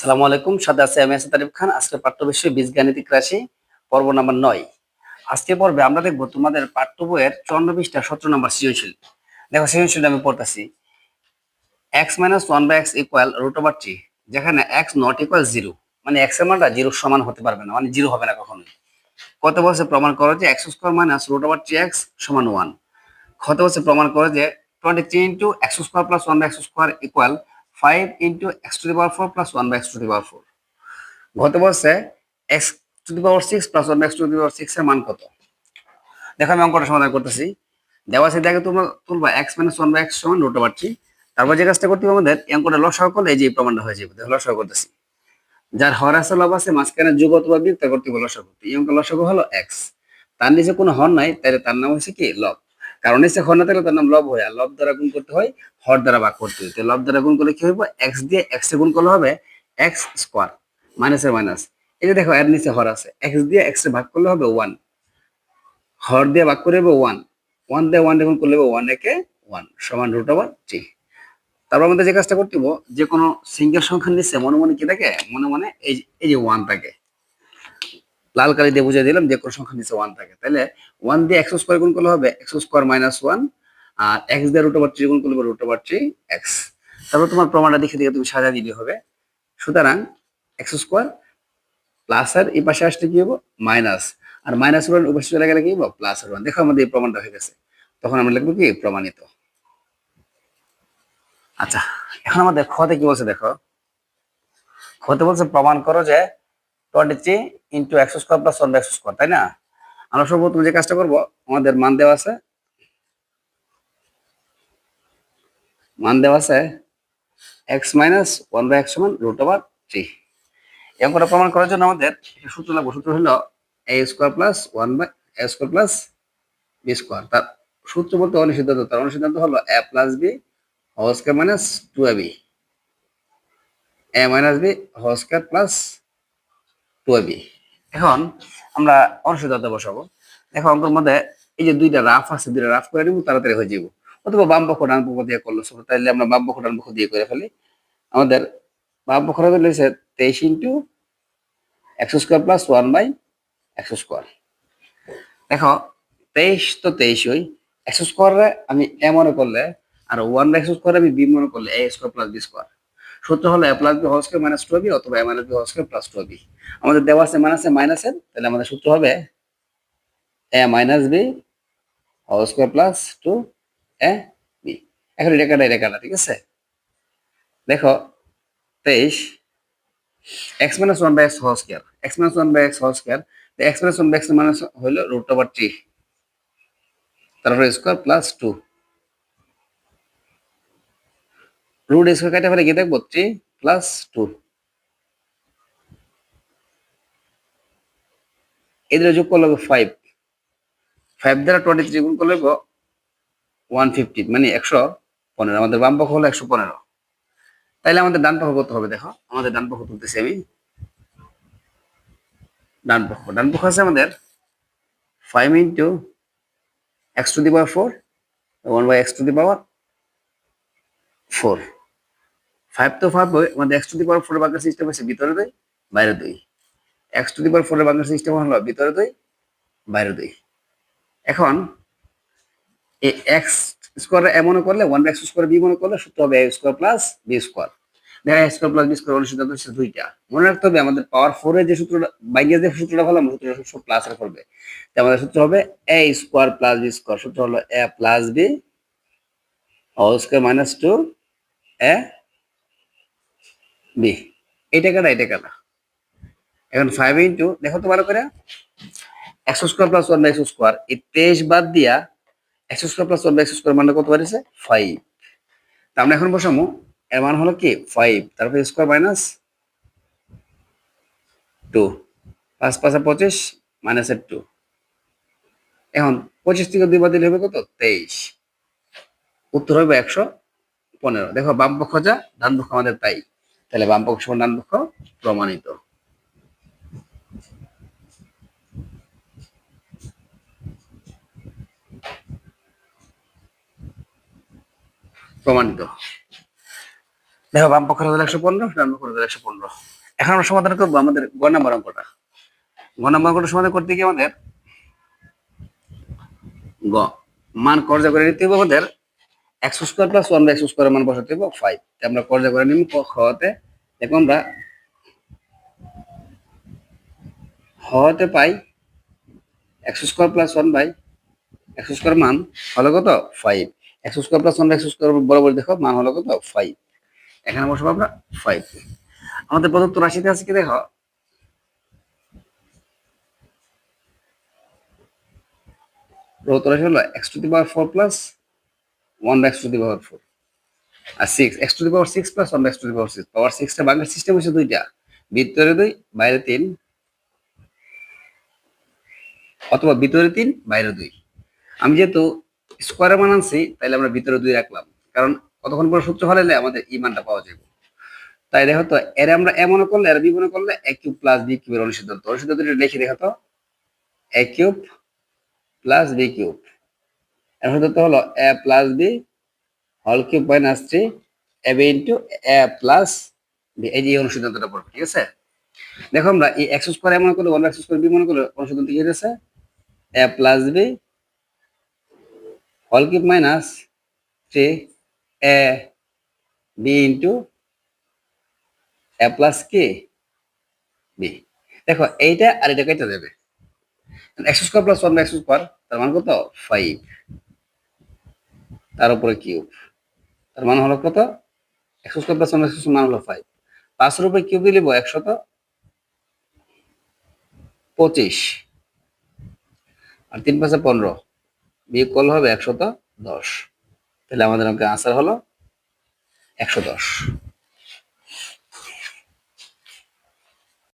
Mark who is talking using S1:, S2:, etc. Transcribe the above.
S1: আসসালামু আলাইকুম, সাথে আছে আমি আসাদ আরিফ খান। আজকে পাঠ্য বিষয় বীজগাণিতিক রাশি পর্ব নাম্বার 9। আজকে পর্বে আমরা দেখবো তোমাদের পাঠ্য বইয়ের 54 পৃষ্ঠা 17 নম্বর সৃজনশীল। দেখো সৃজনশীল আমি পড়তেছি। x - 1/x equal root over 3, যেখানে x নট ইকুয়াল 0, মানে x এর মানটা 0 সমান হতে পারবে না, মানে 0 হবে না কখনোই। কত বলছে প্রমাণ করো যে x square minus root over 3x সমান 1। কত বলছে প্রমাণ করো যে 23 into x square plus 1/x square equal 5 into x to the power 4 প্লাস 1/x টু দি পাওয়ার 4। গত বলছে এক্স টু দি পাওয়ার 6 প্লাস 1 এক্স টু দি পাওয়ার 6 এর মান কত। দেখো আমি অঙ্কটা সমাধান করতেছি। দেওয়া আছে, দেখে তোমরা তুলবা x - 1/x সমান রুট ওভার 3। তারপর যে কাজটা করতে হবে আমাদের, এই অঙ্কটা লসাগু করলে এই যে এই প্রমাণটা হয়ে যাবে। দেখো লসাগু করতেছি, যার হর আছে লব আছে মাঝখানে যোগ অথবা বিয়োগ তা করতে হবে লসাগু। এই অঙ্ক লসাগু হলো x, তার নিচে কোনো হর নাই, তাহলে তার নাম হচ্ছে কি লব। কারণ নিচে হর না থাকলে তার নাম লব হয়, আর লব দ্বারা গুণ করতে হয় হর দ্বারা ভাগ করতে হয়। লব দ্বারা গুণ করলে কি হবে, x দিয়ে x এ গুণ করলে হবে x স্কয়ার, মাইনাসের মাইনাস। এই যে দেখো এর নিচে হর আছে, x দিয়ে x এ ভাগ করলে হবে 1, হর দিয়ে ভাগ করে হবে 1, 1 দিয়ে 1 গুণ করলে হবে 1 একে 1 সমান রুট ওভার 3। তারপর আমাদের যে কাজটা করতে হবে, যে কোনো সিঙ্গেল সংখ্যার নিচে মনে মনে কি থাকে, মনে মনে এই যে 1 থাকে, লাল কালি দিয়ে বুঝিয়ে দিলাম যে কোনো সংখ্যার নিচে 1 থাকে। তাহলে 1 দিয়ে x স্কয়ার গুণ করলে হবে x স্কয়ার মাইনাস 1, আর x দিয়ে রুট ওভার 3 গুণ করলে হবে রুট ওভার 3x। তারপর তোমার প্রমাণটা দেখে দেখে তুমি সাজা দিলে হবে। সুতরাং x স্কয়ার প্লাস আর এই পাশে আসলে কি হবে মাইনাস, আর মাইনাস 1 উপরে চলে গেলে কি হবে প্লাস 1। দেখো আমাদের এই প্রমাণটা হয়ে গেছে, তখন আমরা লিখবো কি প্রমাণিত। আচ্ছা, এখন আমাদের খতে কি বলছে দেখো। খতে বলছে প্রমাণ করো যে 23 into x square plus 1/x square, তাই না? আমরা সর্বপ্রথম যে কাজটা করব, আমাদের মান দেওয়া আছে, x মাইনাস 1/x সমান রুট ওভার 3। এই অঙ্কটা প্রমাণ করার জন্য আমাদের সূত্র লাগবে। সূত্র হলো a square plus 1/a square plus b square. তার সূত্র বলতে অনুসিদ্ধান্ত, তার অনুসিদ্ধান্ত হলো a plus b whole square minus 2ab, a minus b whole square plus 2ab। এখন আমরা অনুসিদ্ধান্ত বসাবো। দেখো অঙ্কের মধ্যে এই যে দুইটা রাফ আছে, দুইটা রাফ করে নিব, তাড়াতাড়ি হয়ে যাবো। অথবা বাম পক্ষ ডান পক্ষ দিয়ে করলো, তাইলে আমরা বাম পক্ষ ডান পক্ষ দিয়ে করে ফেলি। আমাদের বাম পক্ষ রয়েছে 23 into x square plus 1/x square. দেখো 23 তো 23 ওই এক্স স্কোয়ারে আমি এ মনে করলে, আর 1/x স্কোয়ারে আমি বি মনে করলে a square plus B square. সূত্র হলো a plus B whole square minus 2b অথবা a minus B whole square plus 2b। আমাদের দেওয়া আছে মাইনাসে মাইনাসের, তাহলে আমাদের সূত্র হবে a minus B whole square plus 2ab। এখন এটা কাটা, ঠিক আছে? দেখো 23 x minus 1/x whole square, x minus 1/x whole square, তো x minus 1/x মানে হলো root over 3, তারপরে স্কয়ার প্লাস 2, রুট স্কয়ার কাটা ফেলে কি দেখবো 3 প্লাস 2, এদের যোগ করলে 5, 5 দ্বারা 23 গুণ করলে 150, মানে 115। আমাদের বাম পক্ষ হলো 115। তাইলে আমাদের ডান পক্ষ কত হবে দেখো, আমাদের ডান পক্ষ তুলতেছি আমি। ডান পক্ষ আছে আমাদের 5 into x to the power 4, 1/x to the power 4। 5 তো 5 আমাদের x টু দি পাওয়ার 4 এর ভাগের সিস্টেম আছে ভিতরে 2 বাইরে 2, x টু দি পাওয়ার 4 এর ভাগের সিস্টেম হলো ভিতরে 2 বাইরে 2। এখন এই x স্কয়ার এমন করলে 1/x স্কয়ার b মনে করলে সূত্র হবে a square plus b square. দেখা a square plus b square অনুসিদ্ধান্ত হচ্ছে দুইটা। মনে রাখতে হবে আমাদের পাওয়ার 4 এর যে সূত্রটা বাইরে যে সূত্রটা হলো সূত্রটা সব প্লাস এর করবে। তাই আমাদের সূত্র হবে a square plus b square. সূত্র হলো a plus b whole square minus 2 a b। এটা কাটা। এখন 5 ইনটু দেখো তো ভালো করে, x square plus 1/x square, এই 23 বাদ দিয়া x square plus 1/x square মানে কত পাইছে 5। তা আমরা এখন বসামু, এর মান হলো কি 5, তারপর স্কয়ার মাইনাস 2, 5 5 25 মাইনাস 2। এখন 25 থেকে 2 বাদ দিলে হবে কত 23, উত্তর হবে 115। দেখো বাম পক্ষ যা ডান পক্ষ আমাদের তাই, তাহলে বাম পক্ষ সমান ডান পক্ষ প্রমাণিত। দেখো বাম পক্ষের হলো 115, ডান পক্ষের হলো 115। এখন আমরা সমাধান করবো আমাদের গ নাম্বার অঙ্কটা। গ নাম্বার অঙ্কটা সমাধান করতে গিয়ে আমাদের গ মান কর্জা করে নিতে হবে আমাদের X square plus one by X স্কোয়ারের মান বসাতে হবে 5। আমরা কর্জা করে নিব হতে। দেখো আমরা হতে পাই x square plus one by x square মান হলো কত 5। X square plus one by x square বরাবর দেখো মান হলো কত 5। এখানে বসাবো আমরা 5। আমাদের প্রদত্ত রাশিতে আছে কি দেখো, প্রদত্ত রাশি হলো x to the power 4 plus one by x to the power 4 আর 6 x to the power 6 plus one by x to the power 6। Power 6 টা ভাঙার সিস্টেম হচ্ছে দুইটা, ভিতরে 2 বাইরে 3, অথবা ভিতরে 3 বাইরে 2। আমি যেহেতু স্কোয়ারের মান আনছি তাহলে আমরা ভিতরে 2 রাখলাম, কারণ কতক্ষণ পর সূত্র হলে আমাদের এই মানটা পাওয়া যাবে। তাই দেখো তো এর আমরা এ মনে করলে আর বি মনে করলে এ কিউব প্লাস বি কিউবের অনুসিদ্ধান্ত লিখে দেখো তো, a cube plus b cube এর অনুসিদ্ধান্ত হলো a plus B whole cube minus 3 a b into a plus b. এই যে অনুসিদ্ধান্তটা পড়বে, ঠিক আছে। দেখো আমরা এই এক্স স্কোয়ার মনে করলে ওয়ান এক্স স্কোয়ার বি মনে করলে অনুসিদ্ধান্ত কি হয়েছে, a plus B whole cube minus 3 a b into a plus কে বি। দেখো এইটা আর এটা কেটে দেবে, x square plus one by x square তার মান কত 5, তার উপরে কিউব তার মান হলো কত X square plus one by x square মান হলো 5। 5 এর উপরে কিউব দিয়ে লিখবো 125 আর 3 5 15 বিয়োগ করলে হবে 110। তাহলে আমাদের অঙ্কের আনসার হলো 110।